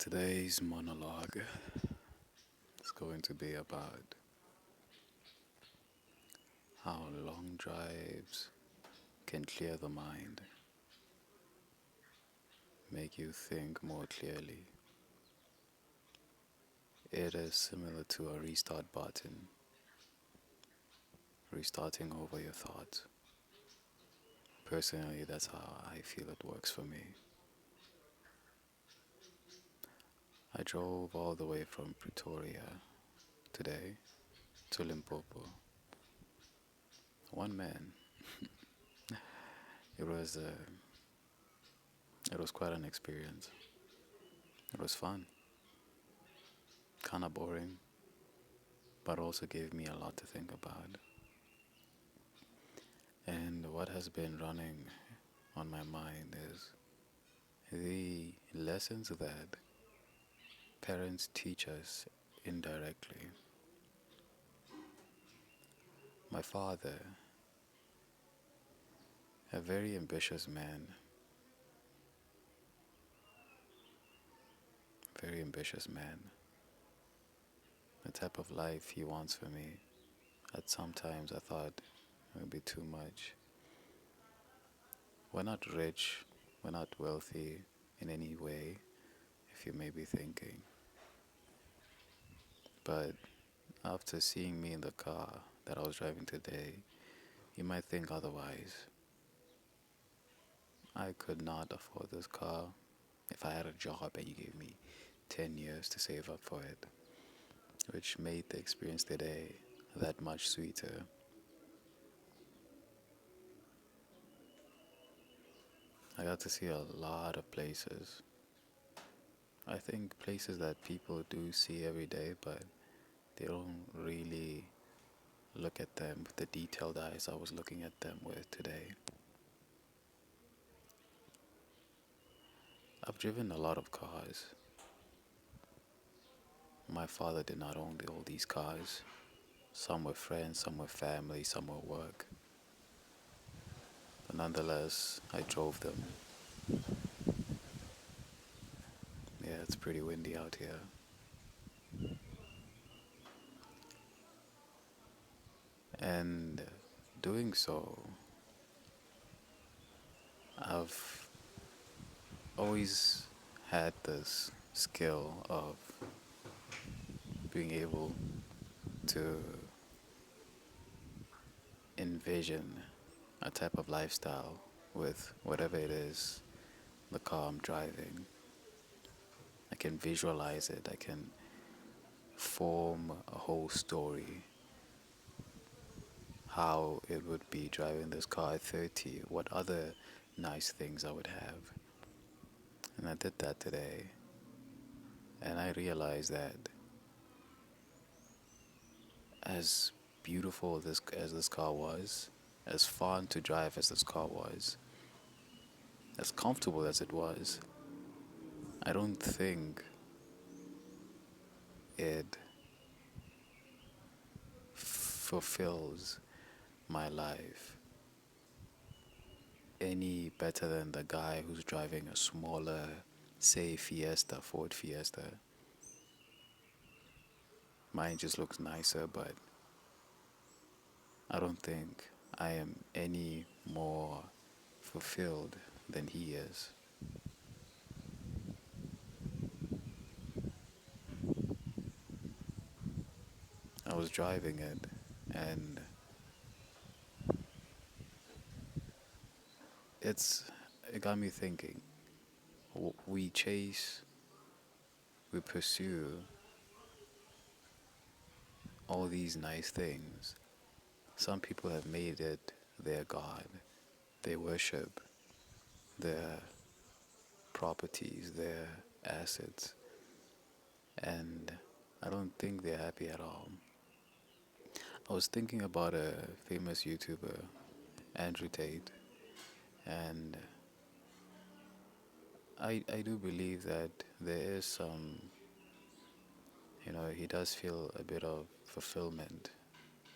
Today's monologue is going to be about how long drives can clear the mind, make you think more clearly. It is similar to a restart button, restarting over your thoughts. Personally, that's how I feel it works for me. I drove all the way from Pretoria today to Limpopo. One man. It was uh, it was quite an experience. It was fun, kind of boring, but also gave me a lot to think about. And what has been running on my mind is the lessons that parents teach us indirectly. My father, a very ambitious man, very ambitious man, the type of life he wants for me. At sometimes I thought it would be too much. We're not rich, we're not wealthy in any way, if you may be thinking. But after seeing me in the car that I was driving today, you might think otherwise. I could not afford this car if I had a job and you gave me 10 years to save up for it, which made the experience today that much sweeter. I got to see a lot of places. I think places that people do see every day, but they don't really look at them with the detailed eyes I was looking at them with today. I've driven a lot of cars. My father did not own all these cars. Some were friends, some were family, some were work. But nonetheless, I drove them. Yeah, it's pretty windy out here. And doing so, I've always had this skill of being able to envision a type of lifestyle with whatever it is the car I'm driving. I can visualize it, I can form a whole story how it would be driving this car at 30, what other nice things I would have. And I did that today. And I realized that as beautiful as this car was, as fun to drive as this car was, as comfortable as it was, I don't think it fulfills my life any better than the guy who's driving a smaller, say, Fiesta, Ford Fiesta. Mine just looks nicer, but I don't think I am any more fulfilled than he is. I was driving it, and it's it got me thinking. We chase, we pursue all these nice things. Some people have made it their God. They worship their properties, their assets, and I don't think they're happy at all. I was thinking about a famous YouTuber, Andrew Tate, and I do believe that there is some, he does feel a bit of fulfillment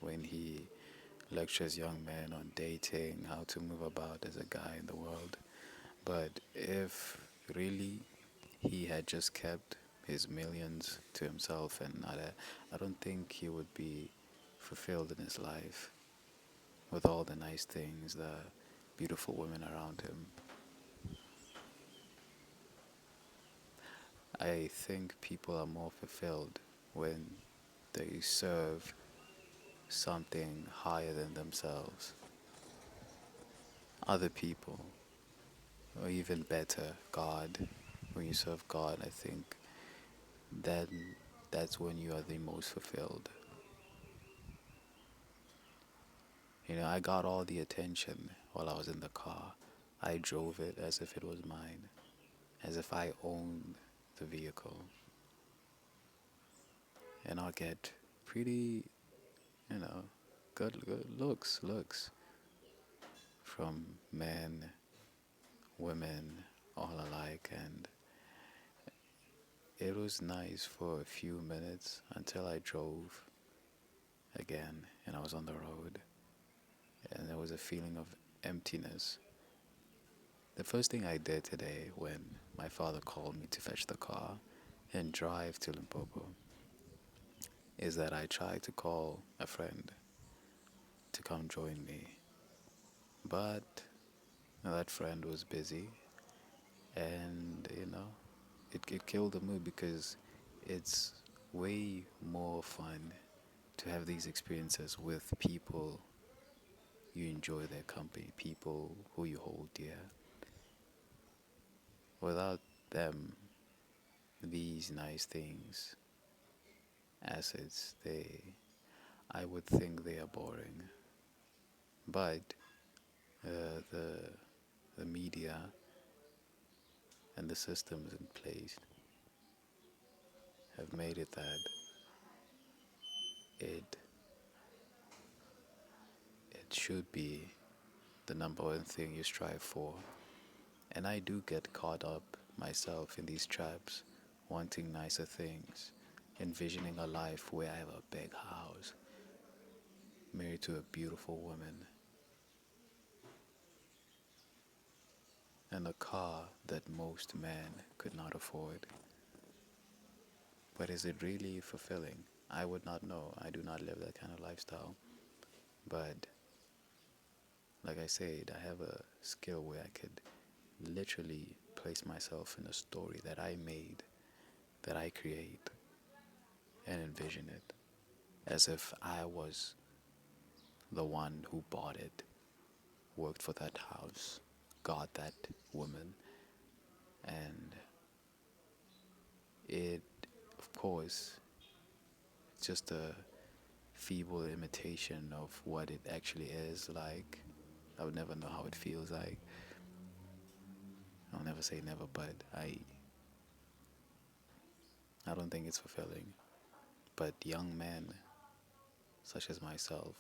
when he lectures young men on dating, how to move about as a guy in the world. But if really he had just kept his millions to himself, and I don't think he would be fulfilled in his life with all the nice things, the beautiful women around him. I think people are more fulfilled when they serve something higher than themselves, other people, or even better, God. When you serve God, I think then that's when you are the most fulfilled. You know, I got all the attention while I was in the car. I drove it as if it was mine, as if I owned the vehicle. And I'll get pretty, you know, good looks from men, women, all alike. And it was nice for a few minutes until I drove again and I was on the road. And there was a feeling of emptiness. The first thing I did today when my father called me to fetch the car and drive to Limpopo is that I tried to call a friend to come join me. But that friend was busy, and it killed the mood because it's way more fun to have these experiences with people you enjoy their company, people who you hold dear. Without them, these nice things, assets, I would think they are boring. But uh, the the media and the systems in place have made it that it it should be the number one thing you strive for. And I do get caught up myself in these traps, wanting nicer things, envisioning a life where I have a big house, married to a beautiful woman, and a car that most men could not afford. But is it really fulfilling? I would not know. I do not live that kind of lifestyle. But like I said, I have a skill where I could literally place myself in a story that I made, that I create, and envision it as if I was the one who bought it, worked for that house, got that woman, and it, of course, it's just a feeble imitation of what it actually is like. I would never know how it feels like. I'll never say never, but I don't think it's fulfilling. But young men, such as myself,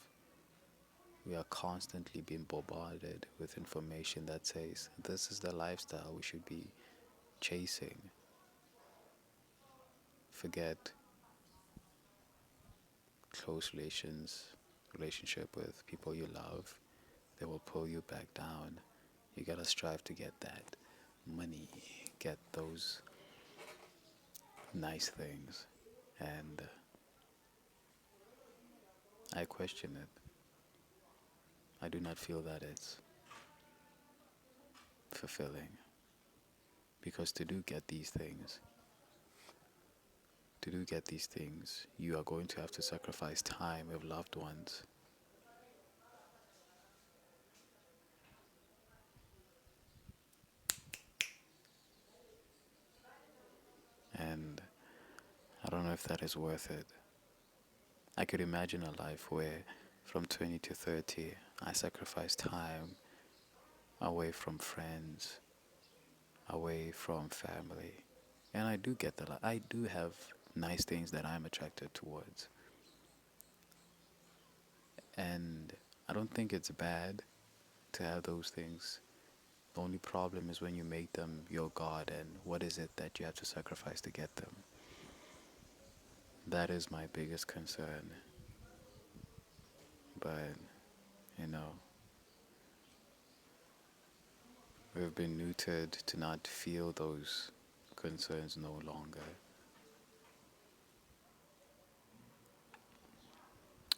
we are constantly being bombarded with information that says this is the lifestyle we should be chasing. Forget close relationship with people you love. They will pull you back down. You gotta strive to get that money, get those nice things. And I question it. I do not feel that it's fulfilling. Because to do get these things, you are going to have to sacrifice time with loved ones. And I don't know if that is worth it. I could imagine a life where from 20 to 30, I sacrifice time away from friends, away from family. And I do get that. I do have nice things that I'm attracted towards. And I don't think it's bad to have those things. The only problem is when you make them your God and what is it that you have to sacrifice to get them. That is my biggest concern. But, you know, we've been neutered to not feel those concerns no longer.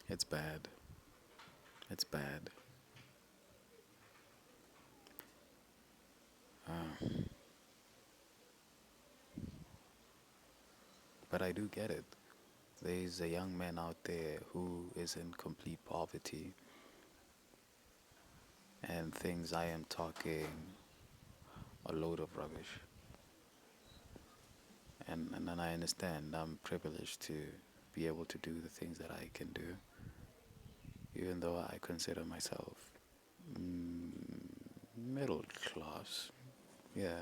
It's bad. It's bad. Uh, but I do get it. There's a young man out there who is in complete poverty and thinks I am talking a load of rubbish. And then I understand I'm privileged to be able to do the things that I can do, even though I consider myself middle class. Yeah,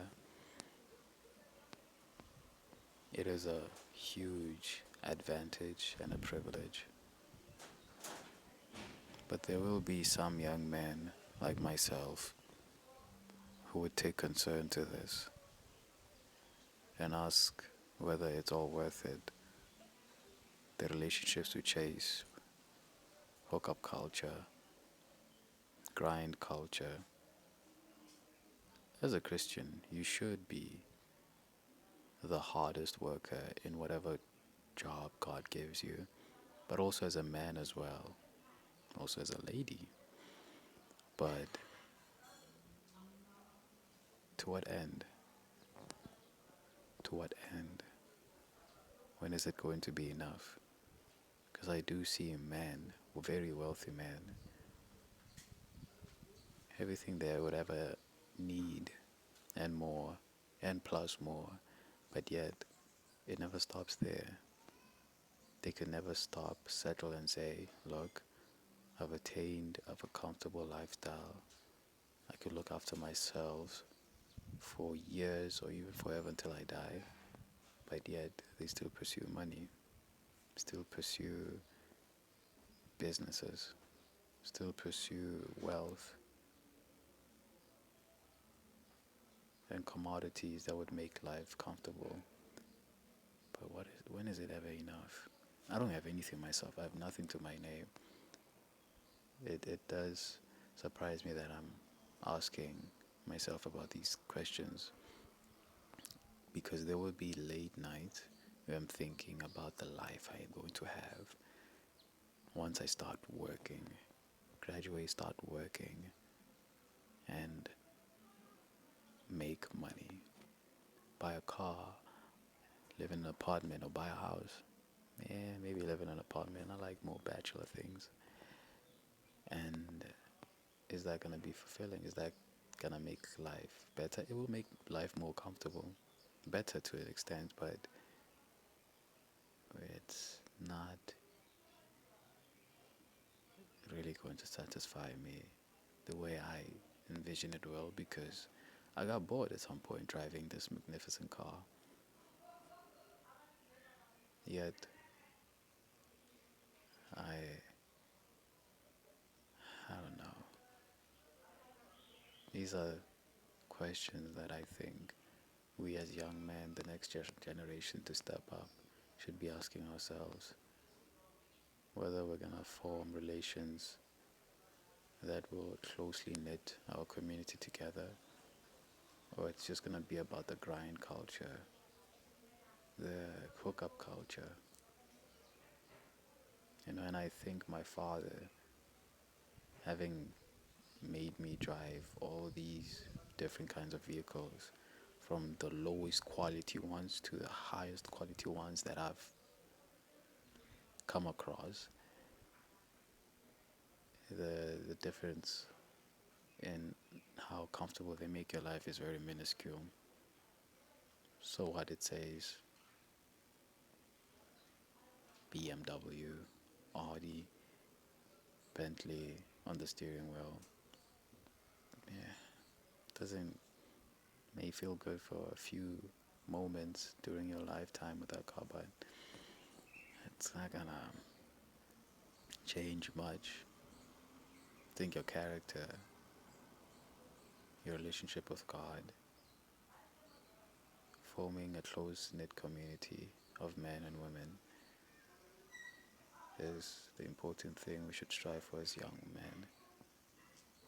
it is a huge advantage and a privilege. But there will be some young men like myself who would take concern to this and ask whether it's all worth it. The relationships we chase, hookup culture, grind culture. As a Christian, you should be the hardest worker in whatever job God gives you, but also as a man as well, also as a lady. But to what end? To what end? When is it going to be enough? Because I do see men, very wealthy men, everything they would ever need and more, and plus more, but yet it never stops there. They could never stop, settle, and say, look, I've attained of a comfortable lifestyle. I could look after myself for years or even forever until I die. But yet they still pursue money, still pursue businesses, still pursue wealth and commodities that would make life comfortable. But when is it ever enough? I don't have anything myself. I have nothing to my name. It does surprise me that I'm asking myself about these questions, because there will be late nights where I'm thinking about the life I am going to have once I start working, graduate, start working, and make money, buy a car, live in an apartment, or buy a house. Yeah, maybe live in an apartment. I like more bachelor things. And is that gonna be fulfilling? Is that gonna make life better? It will make life more comfortable, better to an extent, but it's not really going to satisfy me the way I envision it will, because I got bored at some point driving this magnificent car. Yet I I don't know. These are questions that I think we as young men, the next generation to step up, should be asking ourselves whether we're gonna form relations that will closely knit our community together, or it's just gonna be about the grind culture, the hookup culture. And I think my father, having made me drive all these different kinds of vehicles, from the lowest quality ones to the highest quality ones that I've come across, the difference in how comfortable they make your life is very minuscule. So what it says, BMW, Audi, Bentley on the steering wheel, yeah, doesn't may feel good for a few moments during your lifetime with that car, but it's not gonna change much. I think your character, your relationship with God, forming a close knit community of men and women is the important thing we should strive for as young men.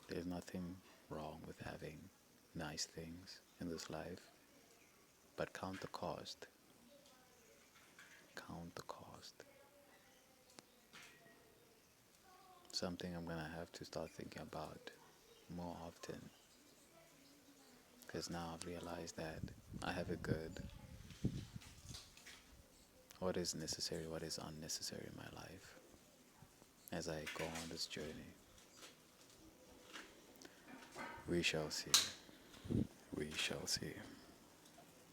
There's nothing wrong with having nice things in this life, but count the cost. Count the cost. Something I'm gonna have to start thinking about more often. Because now I've realized that I have it good. What is necessary, what is unnecessary in my life as I go on this journey. We shall see. We shall see.